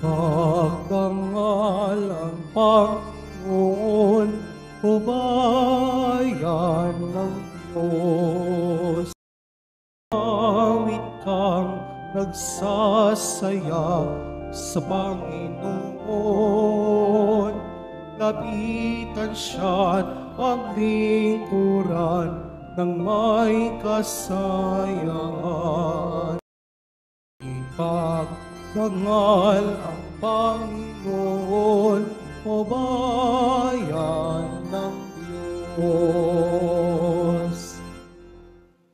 Pagdangal ang Panginoon, o bayan ng Diyos. Awit kang nagsasaya sa Panginoon. Lapitan siya't paglingkuran ng may kasayahan. Ipagdangal ang Panginoon, o bayan ng Diyos.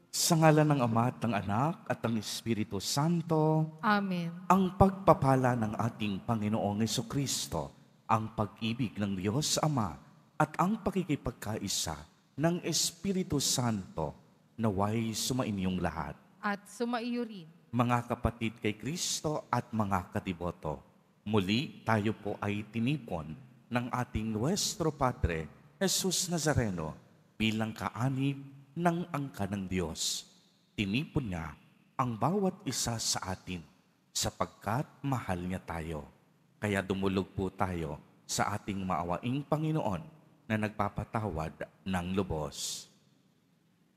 Sa ngalan ng Ama at ng Anak at ng Espiritu Santo, Amen. ang pagpapala ng ating Panginoong Jesucristo, ang pag-ibig ng Diyos Ama at ang pakikipagkaisa ng Espiritu Santo naway sumainyong lahat. At sumaiyo rin. Mga kapatid kay Kristo at mga katiboto, muli tayo po ay tinipon ng ating Nuestro Padre, Jesus Nazareno, bilang kaanib ng angka ng Diyos. Tinipon niya ang bawat isa sa atin sapagkat mahal niya tayo. Kaya dumulog po tayo sa ating maawaing Panginoon na nagpapatawad ng lubos.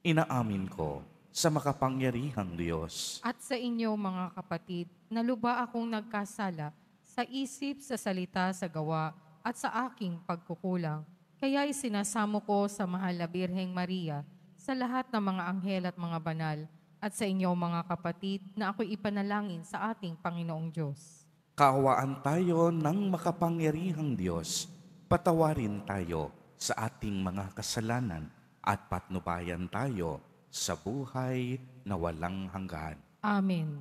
Inaamin ko sa makapangyarihang Diyos At sa inyo mga kapatid, na luba akong nagkasala sa isip, sa salita, sa gawa, at sa aking pagkukulang. Kaya isinasamo ko sa mahal na Birheng Maria, sa lahat ng mga anghel at mga banal, at sa inyo mga kapatid, na ako'y ipanalangin sa ating Panginoong Diyos. Kaawaan tayo ng makapangyarihang Diyos, patawarin tayo sa ating mga kasalanan at patnubayan tayo sa buhay na walang hanggan. Amen.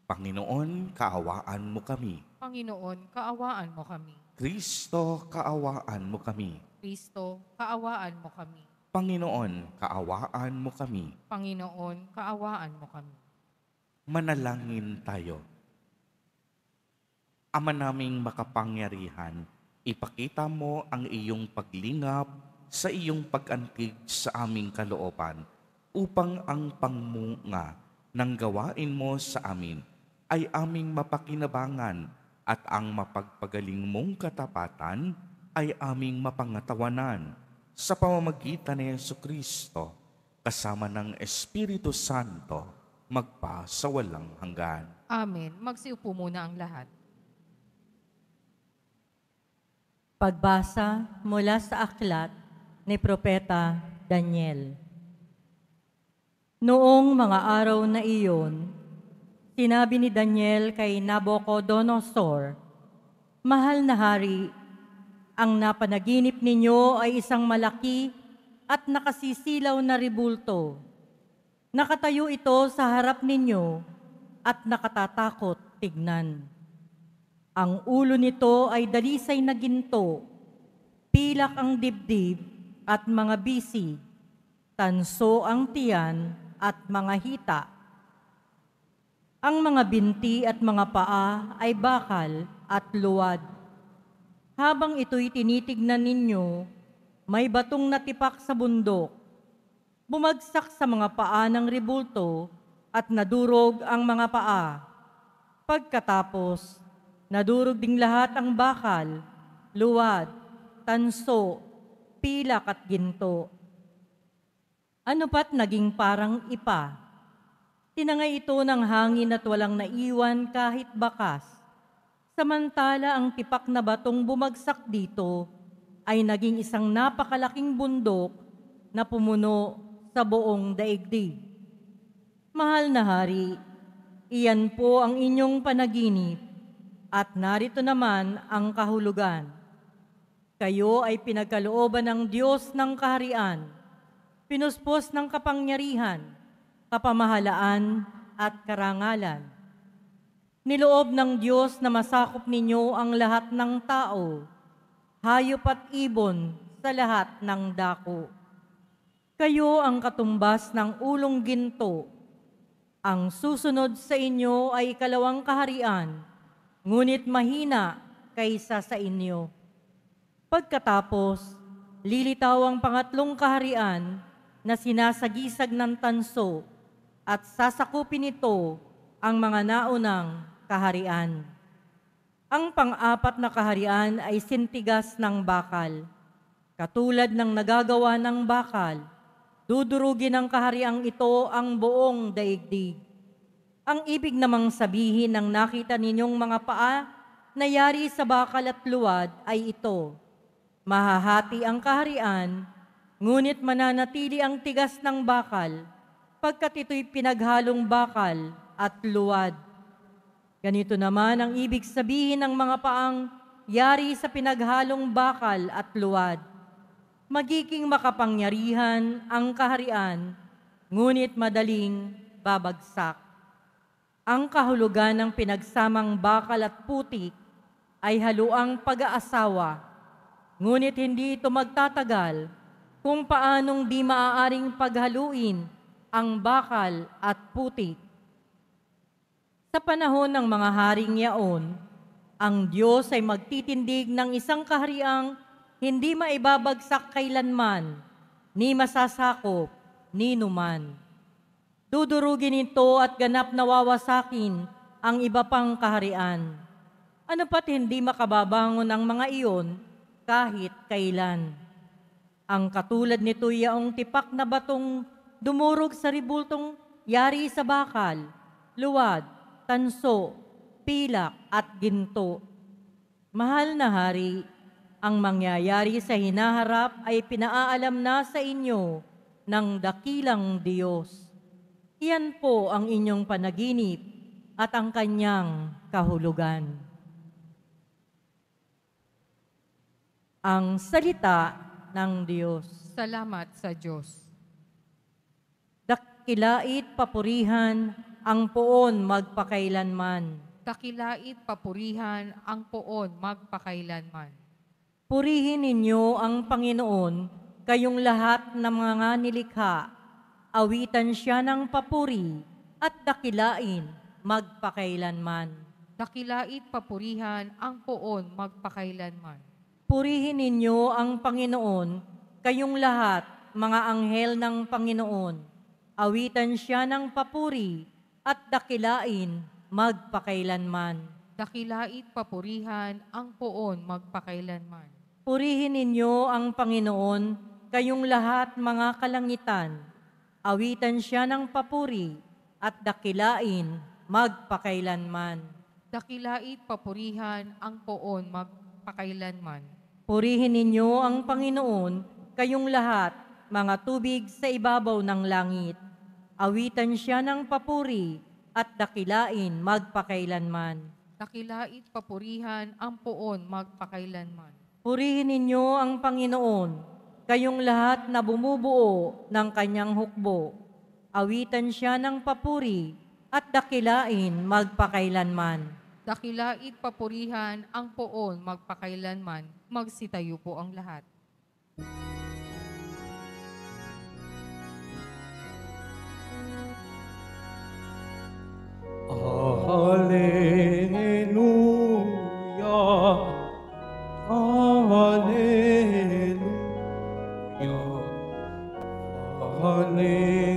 Panginoon, kaawaan mo kami. Panginoon, kaawaan mo kami. Kristo, kaawaan mo kami. Kristo, kaawaan mo kami. Panginoon, kaawaan mo kami. Panginoon, kaawaan mo kami. Manalangin tayo. Ama naming makapangyarihan, ipakita mo ang iyong paglingap sa iyong pag-antig sa aming kalooban upang ang pangmunga ng gawain mo sa amin ay aming mapakinabangan at ang mapagpagaling mong katapatan ay aming mapangatawanan sa pamamagitan ni Jesucristo kasama ng Espiritu Santo magpa sa walang hanggan. Amen. Magsiupo muna ang lahat. Pagbasa mula sa aklat ni Propeta Daniel. Noong mga araw na iyon, sinabi ni Daniel kay Nabucodonosor, "Mahal na hari, ang napanaginip ninyo ay isang malaki at nakasisilaw na rebulto. Nakatayo ito sa harap ninyo at nakatatakot tignan. Ang ulo nito ay dalisay na ginto, pilak ang dibdib at mga bisi, tanso ang tiyan at mga hita. Ang mga binti at mga paa ay bakal at luwad. Habang ito'y tinitignan ninyo, may batong natipak sa bundok. Bumagsak sa mga paa ng rebulto at nadurog ang mga paa. Pagkatapos, nadurog ding lahat ang bakal, luwad, tanso, pilak at ginto. Ano pat naging parang ipa. Tinangay ito ng hangin at walang naiwan kahit bakas. Samantala ang tipak na batong bumagsak dito ay naging isang napakalaking bundok na pumuno sa buong daigdig. Mahal na hari, iyan po ang inyong panaginip at narito naman ang kahulugan. Kayo ay pinagkalooban ng Diyos ng kaharian, pinuspos ng kapangyarihan, kapamahalaan at karangalan. Niloob ng Diyos na masakop ninyo ang lahat ng tao, hayop at ibon sa lahat ng dako. Kayo ang katumbas ng ulong ginto. Ang susunod sa inyo ay ikalawang kaharian, ngunit mahina kaysa sa inyo. Pagkatapos, lilitaw ang pangatlong kaharian na sinasagisag ng tanso at sasakupin nito ang mga naunang kaharian. Ang pang-apat na kaharian ay sintigas ng bakal. Katulad ng nagagawa ng bakal, dudurugin ng kahariang ito ang buong daigdig. Ang ibig namang sabihin ng nakita ninyong mga paa na yari sa bakal at luwad ay ito: mahahati ang kaharian, ngunit mananatili ang tigas ng bakal, pagkat ito'y pinaghalong bakal at luwad. Ganito naman ang ibig sabihin ng mga paang yari sa pinaghalong bakal at luwad. Magiging makapangyarihan ang kaharian, ngunit madaling babagsak. Ang kahulugan ng pinagsamang bakal at putik ay haluang pag-aasawa, ngunit hindi ito magtatagal kung paanong di maaaring paghaluin ang bakal at putik. Sa panahon ng mga haring yaon, ang Diyos ay magtitindig ng isang kahariang hindi maibabagsak kailanman, ni masasakop, ni numan. Dudurugin ito at ganap na wawasakin ang iba pang kaharian. Ano pat hindi makababangon ang mga iyon kahit kailan. Ang katulad nito yaong tipak na batong dumurog sa ribultong yari sa bakal, luwad, tanso, pilak at ginto. Mahal na hari, ang mangyayari sa hinaharap ay pinaalam na sa inyo ng dakilang Diyos. Iyan po ang inyong panaginip at ang kanyang kahulugan. Ang salita ng Diyos. Salamat sa Diyos. Dakilait papurihan ang poon magpakailanman. Dakilait papurihan ang poon magpakailanman. Purihin ninyo ang Panginoon, kayong lahat ng mga nilikha. Awitan siya ng papuri at dakilain magpakailanman. Dakilait papurihan ang poon magpakailanman. Purihin ninyo ang Panginoon, kayong lahat mga anghel ng Panginoon. Awitan siya ng papuri at dakilain magpakailanman. Dakilait papurihan ang poon magpakailanman. Purihin ninyo ang Panginoon, kayong lahat mga kalangitan. Awitan siya ng papuri at dakilain magpakailanman. Dakilait papurihan ang poon magpakailanman. Purihin ninyo ang Panginoon, kayong lahat mga tubig sa ibabaw ng langit. Awitan siya ng papuri at dakilain magpakailanman. Dakilait papurihan ang poon magpakailanman. Purihin ninyo ang Panginoon, kayong lahat na bumubuo ng kanyang hukbo. Awitan siya ng papuri at dakilain magpakailanman. Dakilait papurihan ang poon magpakailanman. Magsitayo po ang lahat. Hallelujah, Hallelujah, Hallelujah,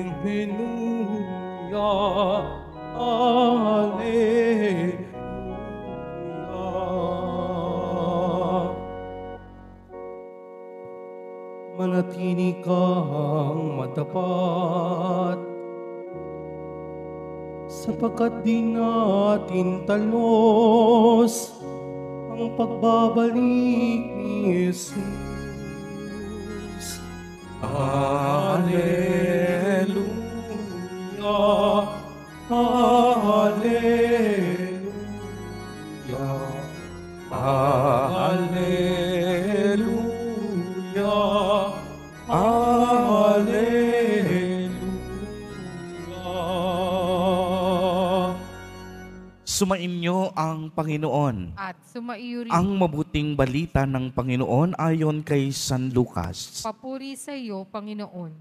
Hallelujah. Manatili kang matapat, sapagkat di natin talos ang pagbabalik ni Jesus. Hallelujah, Hallelujah, Hallelujah, Hallelujah. Sumainyo ang Panginoon. At sumaiyo rin. Ang mabuting balita ng Panginoon ayon kay San Lucas. Papuri sa iyo, Panginoon.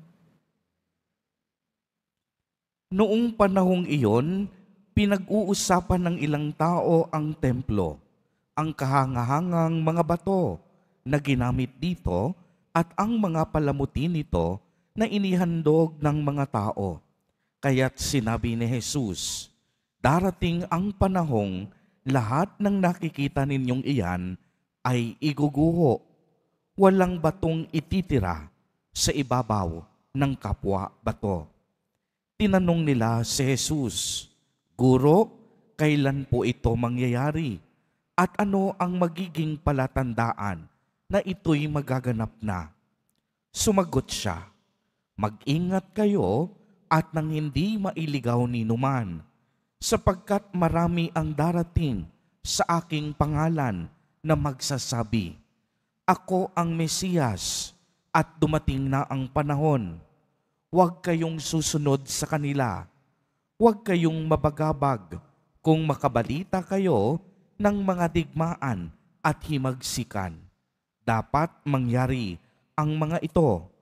Noong panahong iyon, pinag-uusapan ng ilang tao ang templo, ang kahangahangang mga bato na ginamit dito at ang mga palamuti nito na inihandog ng mga tao. Kaya't sinabi ni Jesus, darating ang panahong lahat ng nakikita ninyong iyan ay iguguho. Walang batong ititira sa ibabaw ng kapwa bato. Tinanong nila si Jesus, Guro, kailan po ito mangyayari? At ano ang magiging palatandaan na ito'y magaganap na? Sumagot siya, Mag-ingat kayo at nang hindi mailigaw ni numan, sapagkat marami ang darating sa aking pangalan na magsasabi, Ako ang Mesiyas, at dumating na ang panahon. Huwag kayong susunod sa kanila. Huwag kayong mabagabag kung makabalita kayo ng mga digmaan at himagsikan. Dapat mangyari ang mga ito,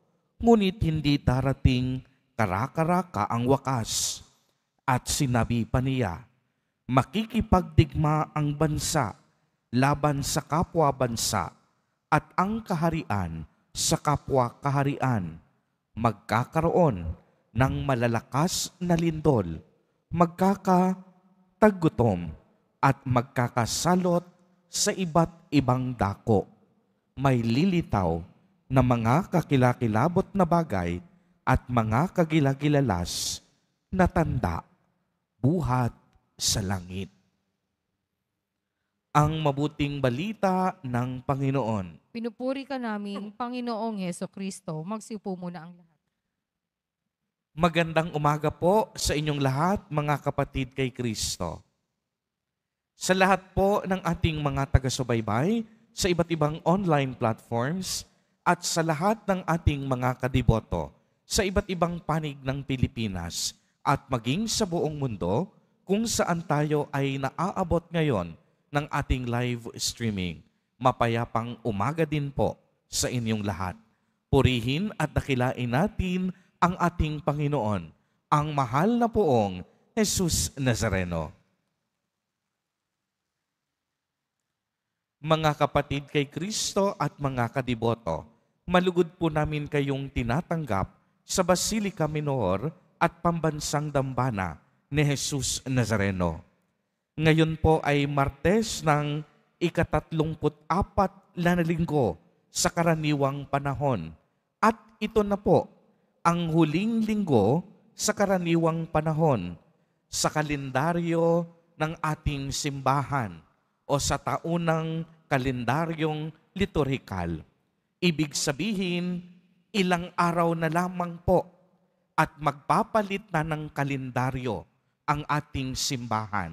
ngunit hindi darating kara-karaka ang wakas. At sinabi pa niya, makikipagdigma ang bansa laban sa kapwa bansa at ang kaharian sa kapwa kaharian. Magkakaroon ng malalakas na lindol, magkakatagutom at magkakasalot sa iba't ibang dako. May lilitaw na mga kakilakilabot na bagay at mga kagilagilalas na tanda buhat sa langit. Ang mabuting balita ng Panginoon. Pinupuri ka namin, Panginoong Hesukristo. Magsiupo muna ang lahat. Magandang umaga po sa inyong lahat, mga kapatid kay Kristo. Sa lahat po ng ating mga taga-subaybay sa iba't ibang online platforms at sa lahat ng ating mga kadiboto sa iba't ibang panig ng Pilipinas at maging sa buong mundo kung saan tayo ay naaabot ngayon ng ating live streaming. Mapayapang umaga din po sa inyong lahat. Purihin at dakilain natin ang ating Panginoon, ang mahal na poong Jesus Nazareno. Mga kapatid kay Kristo at mga kadiboto, malugod po namin kayong tinatanggap sa Basilica Minor at Pambansang Dambana ni Jesus Nazareno. Ngayon po ay Martes ng ika-34 na linggo sa karaniwang panahon. At ito na po ang huling linggo sa karaniwang panahon sa kalendaryo ng ating simbahan o sa taunang kalendaryong liturhikal. Ibig sabihin, ilang araw na lamang po at magpapalit na ng kalendaryo ang ating simbahan.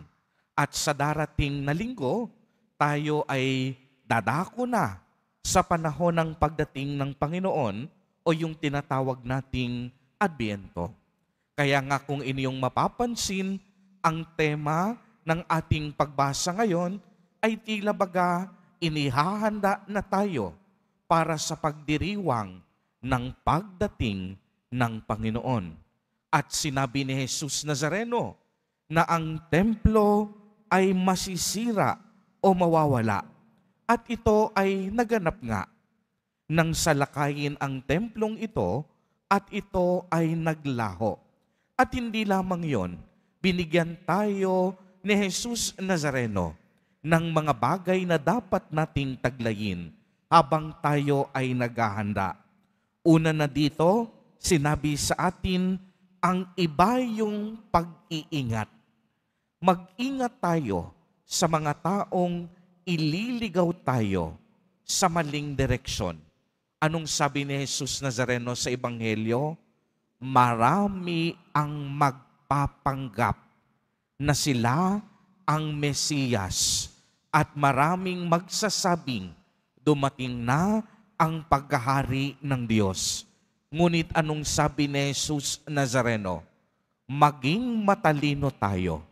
At sa darating na linggo, tayo ay dadako na sa panahon ng pagdating ng Panginoon o yung tinatawag nating Adbyento. Kaya nga kung inyong mapapansin, ang tema ng ating pagbasa ngayon ay tila baga inihahanda na tayo para sa pagdiriwang ng pagdating ng Panginoon. At sinabi ni Jesus Nazareno na ang templo ay masisira o mawawala. At ito ay naganap nga nang salakayin ang templong ito at ito ay naglaho. At hindi lamang yon, binigyan tayo ni Jesus Nazareno ng mga bagay na dapat nating taglayin habang tayo ay naghahanda. Una na dito, sinabi sa atin, ang iba yung pag-iingat. Mag-ingat tayo sa mga taong ililigaw tayo sa maling direksyon. Anong sabi ni Jesus Nazareno sa Ebanghelyo? Marami ang magpapanggap na sila ang Mesiyas at maraming magsasabing dumating na ang paghahari ng Diyos. Ngunit anong sabi ni Jesus Nazareno? Maging matalino tayo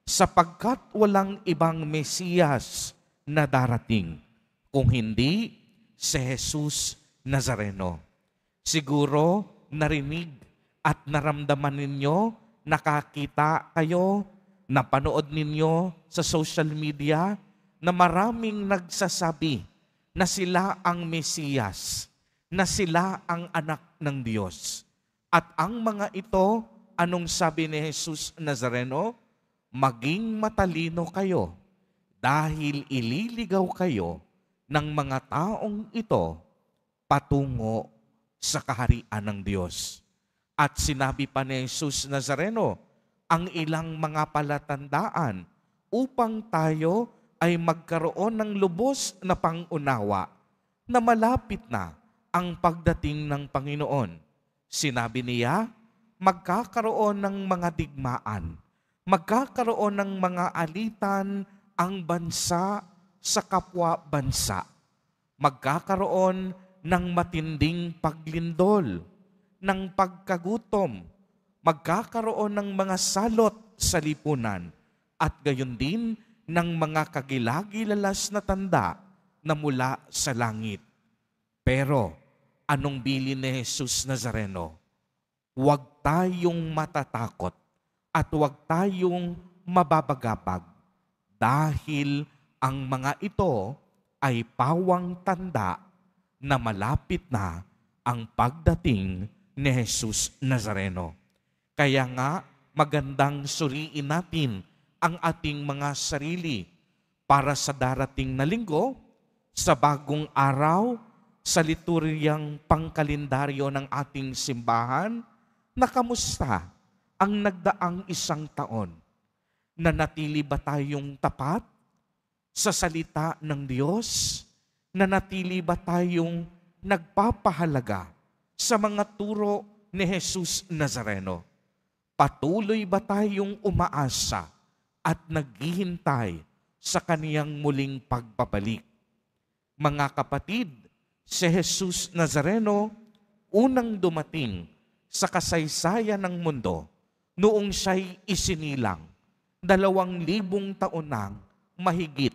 sapagkat walang ibang Mesiyas na darating kung hindi si Jesus Nazareno. Siguro narinig at naramdaman ninyo, nakakita kayo, napanood ninyo sa social media na maraming nagsasabi na sila ang Mesiyas, na sila ang anak ng Diyos. At ang mga ito, anong sabi ni Jesus Nazareno? Maging matalino kayo. dahil ililigaw kayo ng mga taong ito patungo sa kaharian ng Diyos. At sinabi pa ni Jesus Nazareno ang ilang mga palatandaan upang tayo ay magkaroon ng lubos na pangunawa na malapit na ang pagdating ng Panginoon. Sinabi niya, magkakaroon ng mga digmaan, magkakaroon ng mga alitan ang bansa sa kapwa-bansa, magkakaroon ng matinding paglindol, ng pagkagutom, magkakaroon ng mga salot sa lipunan, at gayon din ng mga kagilagilalas na tanda na mula sa langit. Pero anong bilin ni Jesus Nazareno? Huwag tayong matatakot at huwag tayong mababagabag dahil ang mga ito ay pawang tanda na malapit na ang pagdating ni Jesus Nazareno. Kaya nga magandang suriin natin ang ating mga sarili para sa darating na linggo, sa bagong araw, sa lituryang pangkalendaryo ng ating simbahan, na kamusta ang nagdaang isang taon? Nanatili ba tayong tapat sa salita ng Diyos? Nanatili ba tayong nagpapahalaga sa mga turo ni Jesus Nazareno? Patuloy ba tayong umaasa at naghihintay sa kaniyang muling pagbabalik? Mga kapatid, si Jesus Nazareno unang dumating sa kasaysayan ng mundo noong siya'y isinilang. 2,000 taon nang mahigit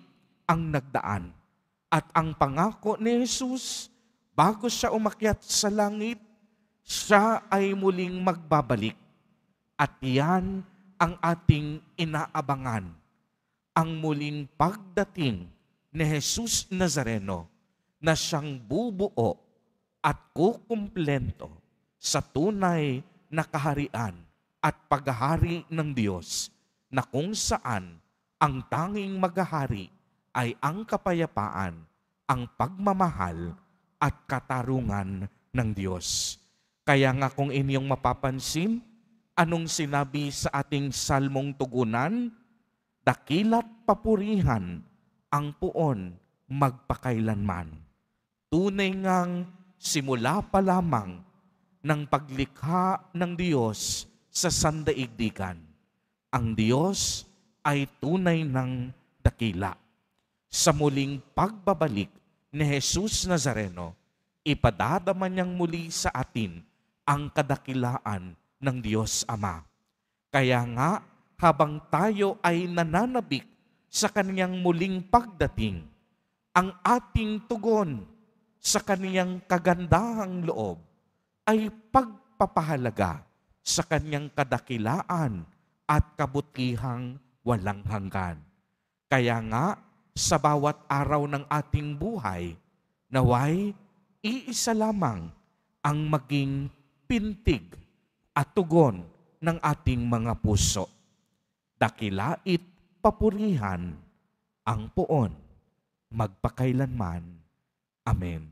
ang nagdaan. At ang pangako ni Jesus, bago siya umakyat sa langit, siya ay muling magbabalik. At yan ang ating inaabangan, ang muling pagdating ni Jesus Nazareno na siyang bubuo at kukumplento sa tunay na kaharian at paghahari ng Diyos, na kung saan ang tanging maghahari ay ang kapayapaan, ang pagmamahal at katarungan ng Diyos. Kaya nga kung inyong mapapansin, anong sinabi sa ating salmong tugunan? Dakila't papurihan ang puon magpakailanman. Tunay ngang simula pa lamang ng paglikha ng Diyos sa sandaigdigan, ang Diyos ay tunay ng dakila. Sa muling pagbabalik ni Jesus Nazareno, ipadadama niyang muli sa atin ang kadakilaan ng Diyos Ama. Kaya nga, habang tayo ay nananabik sa kaniyang muling pagdating, ang ating tugon sa kaniyang kagandahang loob ay pagpapahalaga sa kaniyang kadakilaan at kabutihang walang hanggan. Kaya nga, sa bawat araw ng ating buhay, naway iisa lamang ang maging pintig at tugon ng ating mga puso. Dakilait papurihan ang poon magpakailanman. Amen.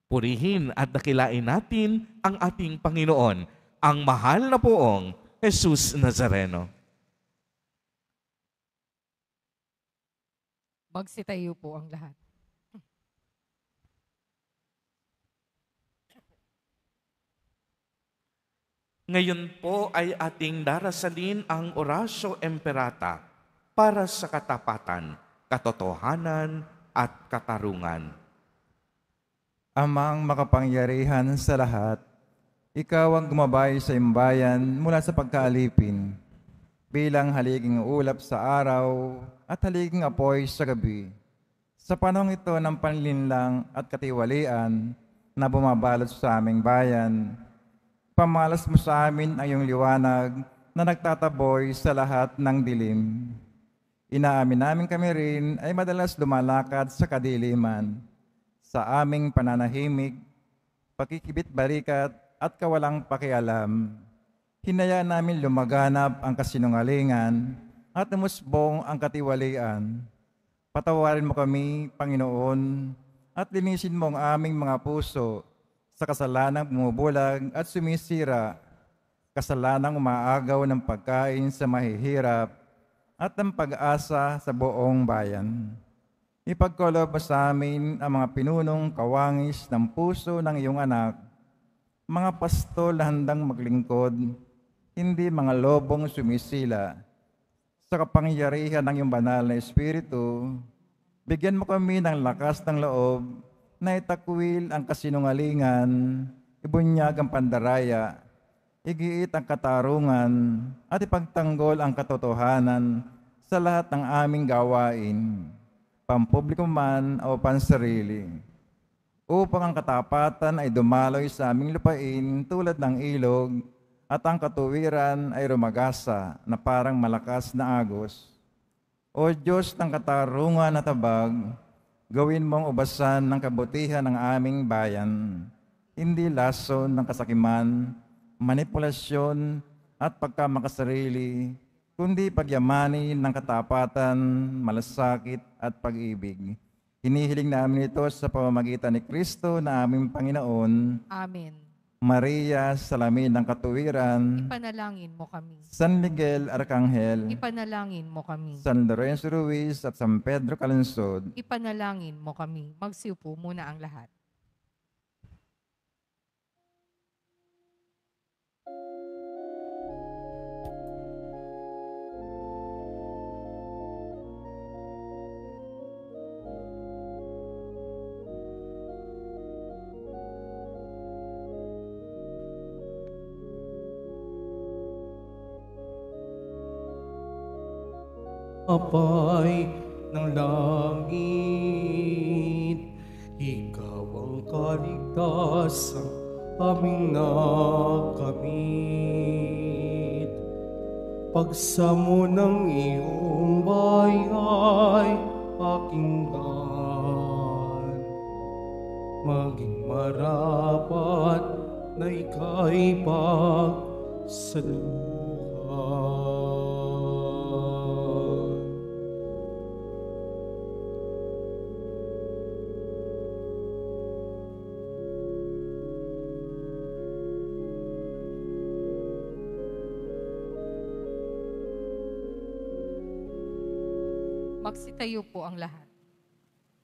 Purihin at dakilain natin ang ating Panginoon, ang mahal na poong Jesus Nazareno. Magsitayo po ang lahat. Ngayon po ay ating darasalin ang Oratio Imperata para sa katapatan, katotohanan at katarungan. Amang makapangyarihan sa lahat, ikaw ang gumabay sa imbayan mula sa pagkaalipin, bilang haliging ulap sa araw at haliging apoy sa gabi. Sa panahong ito ng panlinlang at katiwalian na bumabalot sa aming bayan, pamalas mo sa amin ang iyong liwanag na nagtataboy sa lahat ng dilim. Inaamin namin kami rin ay madalas lumalakad sa kadiliman, sa aming pananahimik, pakikibit-balikat at kawalang pakialam. Hinayaan namin lumaganap ang kasinungalingan at umusbong ang katiwalian. Patawarin mo kami, Panginoon, at linisin mo ang aming mga puso sa kasalanang bumubulag at sumisira, kasalanang umaagaw ng pagkain sa mahihirap at ng pag-asa sa buong bayan. Ipagkaloob mo sa amin ang mga pinunong kawangis ng puso ng iyong anak, mga pastol na handang maglingkod, hindi mga lobong sumisila. Sa kapangyarihan ng iyong banal na Espiritu, bigyan mo kami ng lakas ng loob na itakwil ang kasinungalingan, ibunyag ang pandaraya, igiit ang katarungan, at ipagtanggol ang katotohanan sa lahat ng aming gawain, pampubliko man o pansarili, upang ang katapatan ay dumaloy sa aming lupain tulad ng ilog, at ang katuwiran ay rumagasa na parang malakas na agos. O Diyos ng katarungan at tabag, gawin mong ubasan ng kabutihan ng aming bayan, hindi lason ng kasakiman, manipulasyon at pagkamakasarili, kundi pagyamanin ng katapatan, malasakit at pag-ibig. Hinihiling namin ito sa pamamagitan ni Kristo na aming Panginoon. Amen. Maria, salamin ng katuwiran. Ipanalangin mo kami. San Miguel Arcangel. Ipanalangin mo kami. San Lorenzo Ruiz at San Pedro Calansod. Ipanalangin mo kami. Magsiupo muna ang lahat. Apay ng langit, ikaw ang kaligtasan aming nakamit. Pagsamo ng iyong bayay, pakinggan, maging marapat na ika'y pagsaluhan. Magsitayo po ang lahat.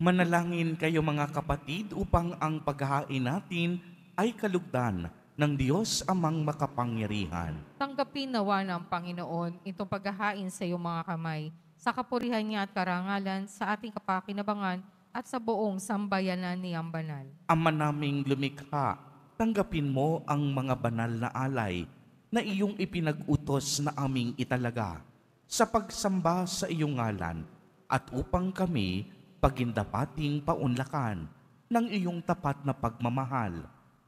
Manalangin kayo mga kapatid upang ang paghahain natin ay kalugdan ng Diyos Amang makapangyarihan. Tanggapin nawa ng Panginoon itong paghahain sa iyong mga kamay, sa kapurihan niya at karangalan, sa ating kapakinabangan at sa buong sambayanan niyang banal. Ama naming lumikha, tanggapin mo ang mga banal na alay na iyong ipinag-utos na aming italaga sa pagsamba sa iyong ngalan, at upang kami pagindapating paunlakan ng iyong tapat na pagmamahal.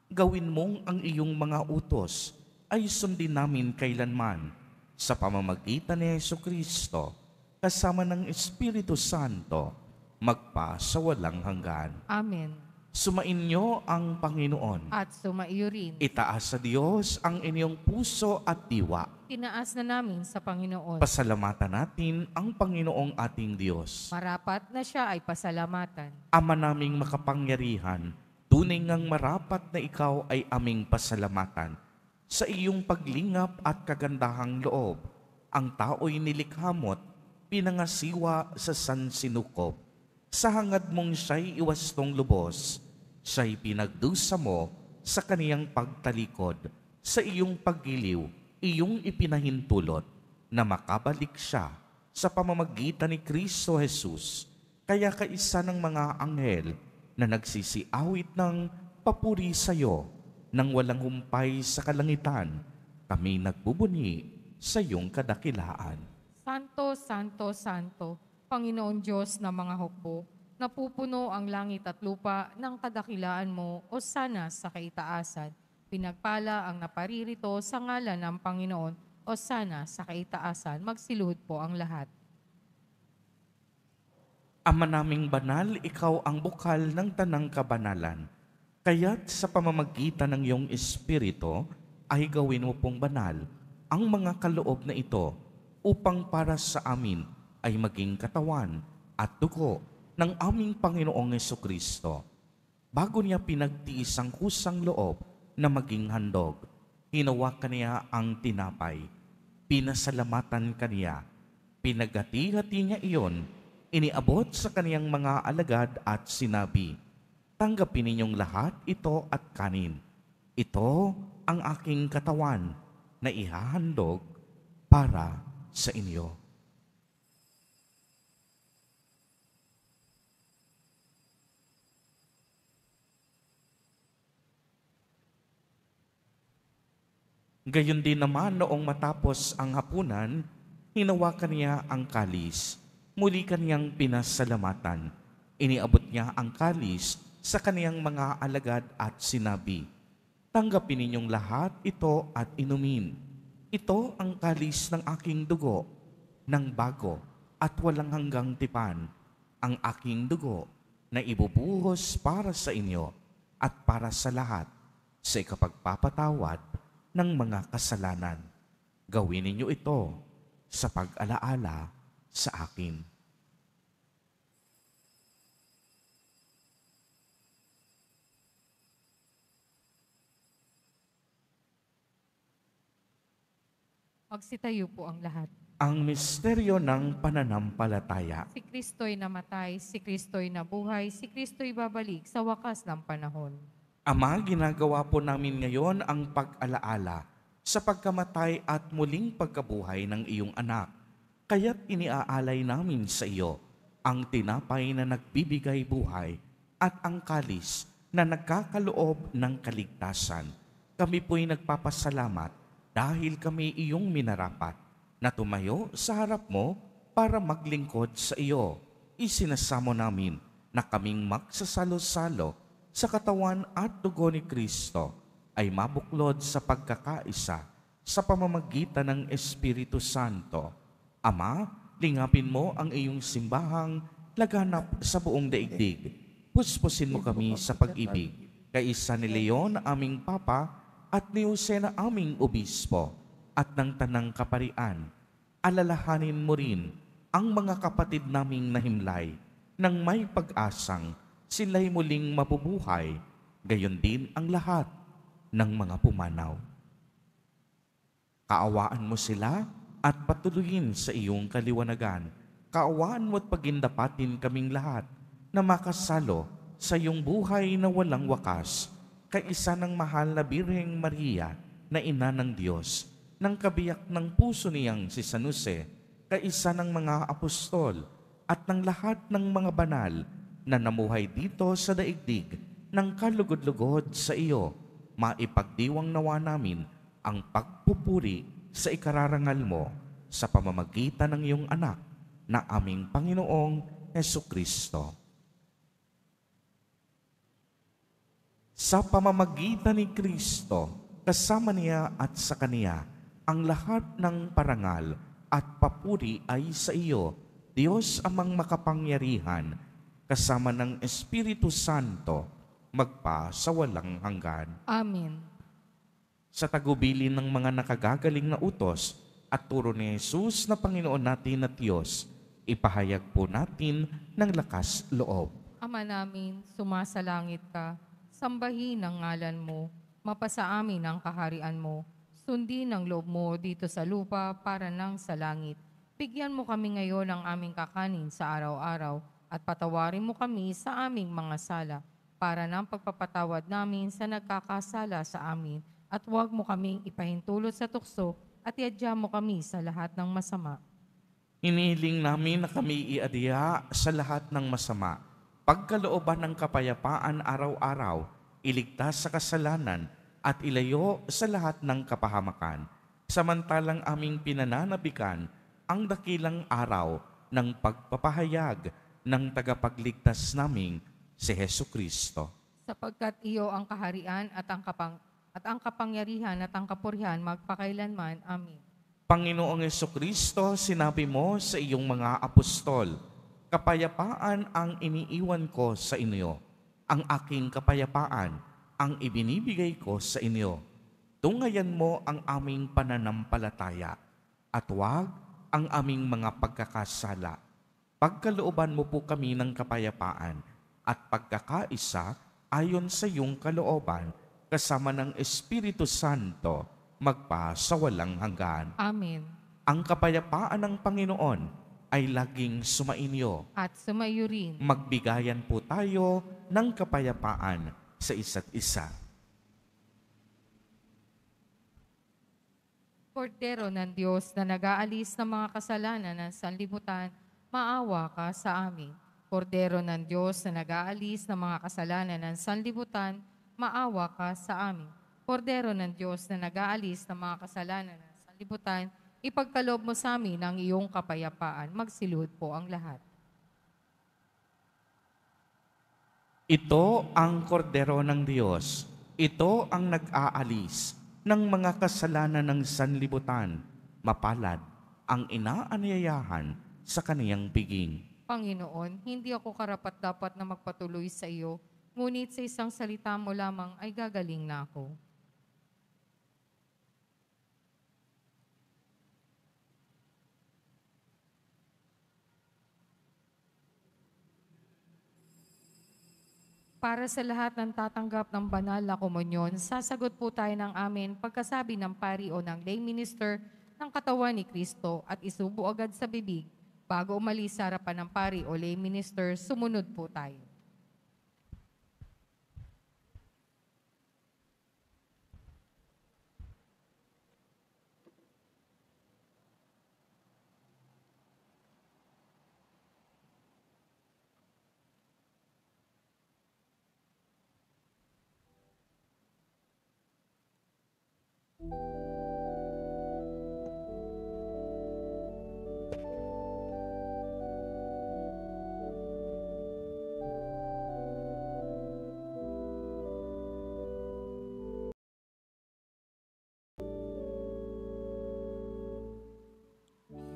Gawin mong ang iyong mga utos ay sundin namin kailanman sa pamamagitan ni Jesucristo kasama ng Espiritu Santo magpa sa walang hanggan. Amen. Sumainyo ang Panginoon. At sumaiyo rin. Itaas sa Diyos ang inyong puso at diwa. Tinaas na namin sa Panginoon. Pasalamatan natin ang Panginoong ating Diyos. Marapat na siya ay pasalamatan. Ama naming makapangyarihan, tunay ngang marapat na ikaw ay aming pasalamatan. Sa iyong paglingap at kagandahang loob, ang tao'y nilikhamot, pinangasiwa sa sansinukob. Sa hangad mong siya'y iwastong lubos, siya'y pinagdusa mo sa kaniyang pagtalikod. Sa iyong paggiliw, iyong ipinahintulot na makabalik siya sa pamamagitan ni Kristo Jesus. Kaya kaisa ng mga anghel na nagsisiawit ng papuri sa iyo nang walang humpay sa kalangitan, kami nagbubuni sa iyong kadakilaan. Santo, Santo, Santo, Panginoon Diyos ng mga hukbo, napupuno ang langit at lupa ng kadakilaan mo, o sana sa kaitaasan. Pinagpala ang naparirito sa ngalan ng Panginoon, o sana sa kaitaasan. Magsiluhod po ang lahat. Ama naming banal, ikaw ang bukal ng tanang kabanalan. Kaya't sa pamamagitan ng iyong Espiritu, ay gawin mo pong banal ang mga kaloob na ito upang para sa amin ay maging katawan at dugo ng aming Panginoong Hesukristo. Bago niya pinagtiis ang kusang loob na maging handog, hinawakan niya ang tinapay, pinasalamatan kaniya, pinagati-hati niya iyon, iniabot sa kaniyang mga alagad at sinabi, "Tanggapin ninyong lahat ito at kanin. Ito ang aking katawan na ihahandog para sa inyo." Gayon din naman noong matapos ang hapunan, hinawakan niya ang kalis. Muli kaniyang pinasalamatan. Iniabot niya ang kalis sa kaniyang mga alagad at sinabi, "Tanggapin ninyong lahat ito at inumin. Ito ang kalis ng aking dugo, ng bago at walang hanggang tipan, ang aking dugo na ibubuhos para sa inyo at para sa lahat sa ikapagpapatawad ng mga kasalanan. Gawin ninyo ito sa pag-alaala sa akin." Magsitayo po ang lahat. Ang misteryo ng pananampalataya. Si Kristo'y namatay, si Kristo'y nabuhay, si Kristo'y babalik sa wakas ng panahon. Ama, ginagawa po namin ngayon ang pag-alaala sa pagkamatay at muling pagkabuhay ng iyong anak. Kaya't iniaalay namin sa iyo ang tinapay na nagbibigay buhay at ang kalis na nagkakaloob ng kaligtasan. Kami po'y nagpapasalamat dahil kami iyong minarapat na tumayo sa harap mo para maglingkod sa iyo. Isinasamo namin na kaming magsasalo-salo sa katawan at dugo ni Kristo ay mabuklod sa pagkakaisa sa pamamagitan ng Espiritu Santo. Ama, lingapin mo ang iyong simbahang laganap sa buong daigdig. Puspusin mo kami sa pag-ibig. Kaisa ni Leon, aming Papa, at ni Jose na aming Obispo, at ng Tanang Kaparian. Alalahanin mo rin ang mga kapatid naming nahimlay nang may pag-asang sila'y muling mabubuhay, gayon din ang lahat ng mga pumanaw. Kaawaan mo sila at patuloyin sa iyong kaliwanagan. Kaawaan mo at pagindapatin kaming lahat na makasalo sa iyong buhay na walang wakas, kaisa ng mahal na Birheng Maria na ina ng Diyos, ng kabiyak ng puso niyang si San Jose, kaisa ng mga apostol at ng lahat ng mga banal na namuhay dito sa daigdig ng kalugod-lugod sa iyo. Maipagdiwang nawa namin ang pagpupuri sa ikararangal mo sa pamamagitan ng iyong anak na aming Panginoong Hesukristo. Sa pamamagitan ni Kristo, kasama niya at sa Kaniya, ang lahat ng parangal at papuri ay sa iyo, Diyos amang makapangyarihan, kasama ng Espiritu Santo, magpa sa walang hanggan. Amen. Sa tagubilin ng mga nakagagaling na utos at turo ni Jesus na Panginoon natin at Diyos, ipahayag po natin ng lakas loob. Ama namin, sumasalangit ka, sambahin ang ngalan mo, mapasa amin ang kaharian mo, sundin ang loob mo dito sa lupa para nang sa langit. Bigyan mo kami ngayon ng aming kakanin sa araw-araw, at patawarin mo kami sa aming mga sala, para ng pagpapatawad namin sa nagkakasala sa amin, at huwag mo kaming ipahintulot sa tukso, at iadya mo kami sa lahat ng masama. Inihiling namin na kami iadya sa lahat ng masama, pagkalooban ng kapayapaan araw-araw, iligtas sa kasalanan, at ilayo sa lahat ng kapahamakan, samantalang aming pinananabikan ang dakilang araw ng pagpapahayag ng tagapagligtas naming si Hesukristo. Sapagkat iyo ang kaharian at ang kapangyarihan at ang kapurihan magpakailanman. Amen. Panginoong Hesukristo, sinabi mo sa iyong mga apostol, "Kapayapaan ang iniiwan ko sa inyo. Ang aking kapayapaan ang ibinibigay ko sa inyo. Tungayan mo ang aming pananampalataya at huwag ang aming mga pagkakasala. Pagkalooban mo po kami ng kapayapaan at pagkakaisa ayon sa iyong kalooban, kasama ng Espiritu Santo, magpa sa walang hanggan. Amen. Ang kapayapaan ng Panginoon ay laging sumainyo. At sumayo rin. Magbigayan po tayo ng kapayapaan sa isa't isa. Kordero ng Diyos na nag-aalis ng mga kasalanan ng sanlibutan, maawa ka sa amin. Kordero ng Diyos na nag-aalis ng mga kasalanan ng sanlibutan, maawa ka sa amin. Kordero ng Diyos na nag-aalis ng mga kasalanan ng sanlibutan, ipagkaloob mo sa amin ang iyong kapayapaan. Magsilud po ang lahat. Ito ang kordero ng Diyos. Ito ang nag-aalis ng mga kasalanan ng sanlibutan. Mapalad ang inaanyayahan sa kaniyang piging. Panginoon, hindi ako karapat-dapat na magpatuloy sa iyo, ngunit sa isang salita mo lamang ay gagaling na ako. Para sa lahat ng tatanggap ng banal na komunyon, sasagot po tayo ng amen pagkasabi ng pari o ng lay minister ng katawan ni Kristo at isubo agad sa bibig. Bago umalis sa harapan ng pari o lay minister, sumunod po tayo.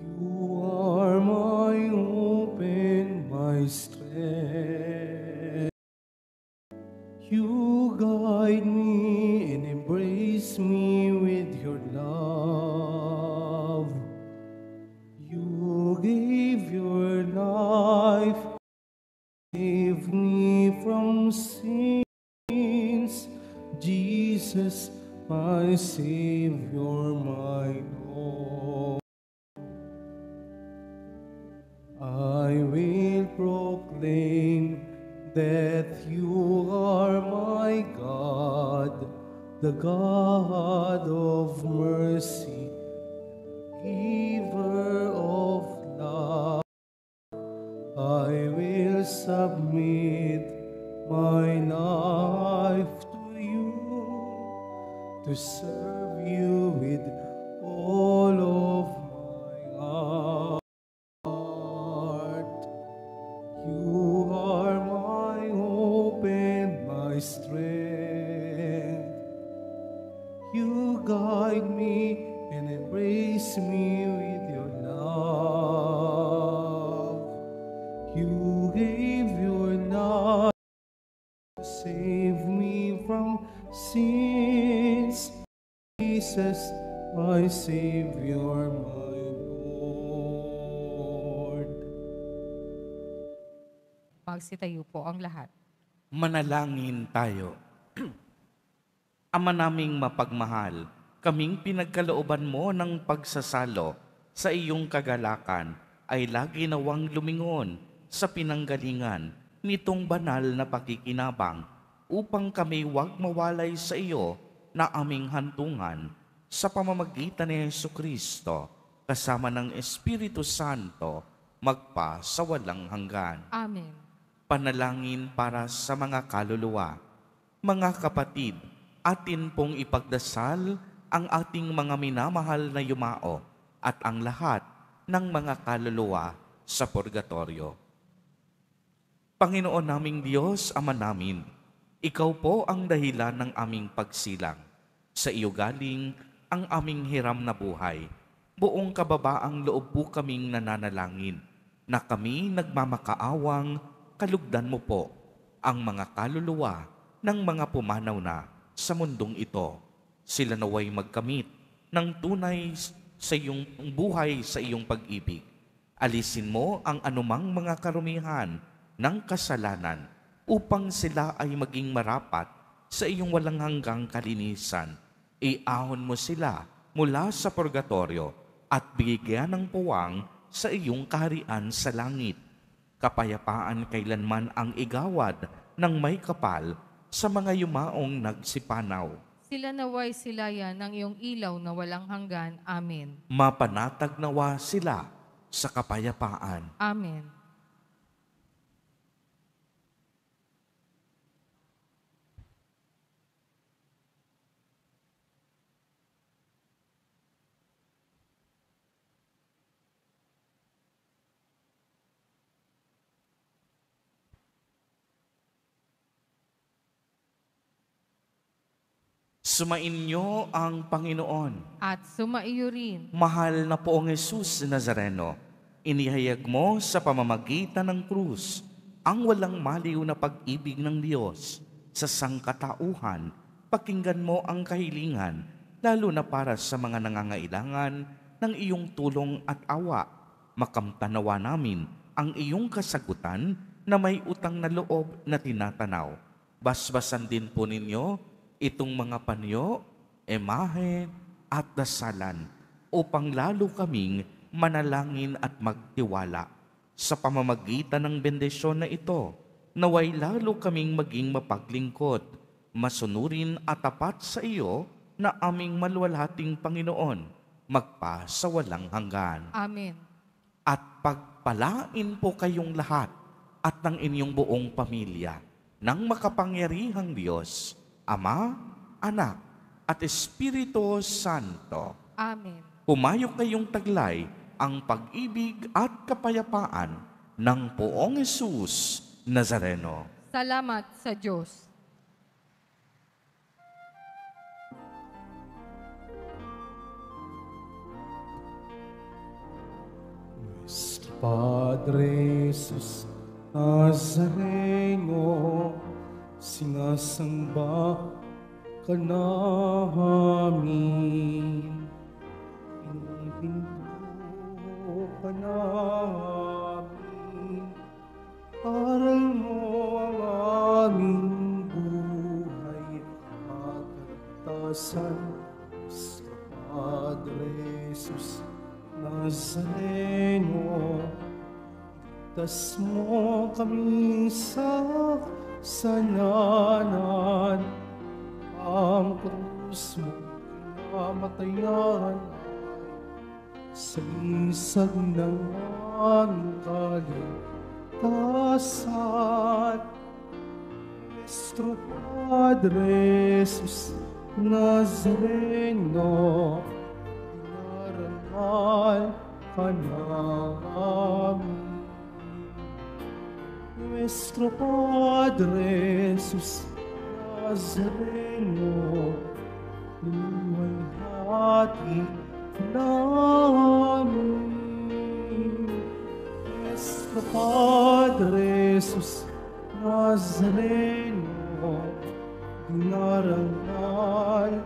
You are my hope and my strength. You guide me and embrace me with your love. You gave your life, save me from sins. Jesus, my Savior, my Lord. I will proclaim that you are my God, the God of mercy, giver of love. I will submit my life to you, to serve you with all of my heart. You are my hope and my strength. You guide me and embrace me with your love. You gave your life to save me from sins. Jesus, my Savior, my Lord. Magsitayo po ang lahat. Manalangin tayo. Ama naming mapagmahal, kaming pinagkalooban mo ng pagsasalo sa iyong kagalakan ay lagi nawang lumingon sa pinanggalingan nitong banal na pakikinabang upang kami wag mawalay sa iyo na aming hantungan sa pamamagitan ni Jesucristo kasama ng Espiritu Santo magpa sa walang hanggan. Amen. Panalangin para sa mga kaluluwa. Mga kapatid, atin pong ipagdasal ang ating mga minamahal na yumao at ang lahat ng mga kaluluwa sa purgatorio. Panginoon naming Diyos, Ama namin, Ikaw po ang dahilan ng aming pagsilang. Sa iyo galing ang aming hiram na buhay. Buong kababaang loob po kaming nananalangin na kami nagmamakaawang kalugdan mo po ang mga kaluluwa ng mga pumanaw na sa mundong ito. Sila naway magkamit ng tunay sa iyong buhay sa iyong pag-ibig Alisin mo ang anumang mga karumihan ng kasalanan upang sila ay maging marapat sa iyong walang hanggang kalinisan. Iahon mo sila mula sa purgatorio at bigyan ng puwang sa iyong kaharian sa langit. Kapayapaan kailanman ang igawad ng may kapal sa mga yumaong nagsipanaw. Sila naway silayan ng iyong ilaw na walang hanggan. Amen. Mapanatag nawa sila sa kapayapaan. Amen. Sumainyo ang Panginoon. At sumaiyo rin. Mahal na poong Jesus Nazareno, inihayag mo sa pamamagitan ng krus ang walang maliw na pag-ibig ng Diyos sa sangkatauhan. Pakinggan mo ang kahilingan, lalo na para sa mga nangangailangan ng iyong tulong at awa. Makamtanawa namin ang iyong kasagutan na may utang na loob na tinatanaw. Basbasan din po ninyo itong mga panyo, emahe at dasalan upang lalo kaming manalangin at magtiwala. Sa pamamagitan ng bendisyon na ito, naway lalo kaming maging mapaglingkod, masunurin at tapat sa iyo na aming maluwalhating Panginoon, magpa sa walang hanggan. Amen. At pagpalain po kayong lahat at ng inyong buong pamilya ng makapangyarihang Diyos, Ama, Anak, at Espiritu Santo. Amen. Pumayo kayong taglay ang pag-ibig at kapayapaan ng poong Jesus Nazareno. Salamat sa Diyos. Nuestro Padre Jesus Nazareno, sinasamba ka namin, pinipinto ka namin, aral mo ang aming buhay at kaligtasan. Sa Padre Jesus Nazareno, ligtas mo kami sa kasalanan, ang krus mo pinamatayan ay salisag ng aming kaligtasan. Nuestro Padre Jesus Nazareno, dinarangal ka namin. Nuestro Padre Jesus Nazareno, luwalhati namin. Nuestro Padre Jesus Nazareno, dinarangal ka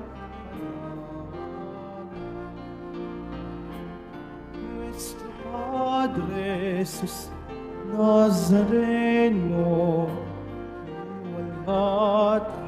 namin. Nuestro Padre Jesus Nazareno, luwalhati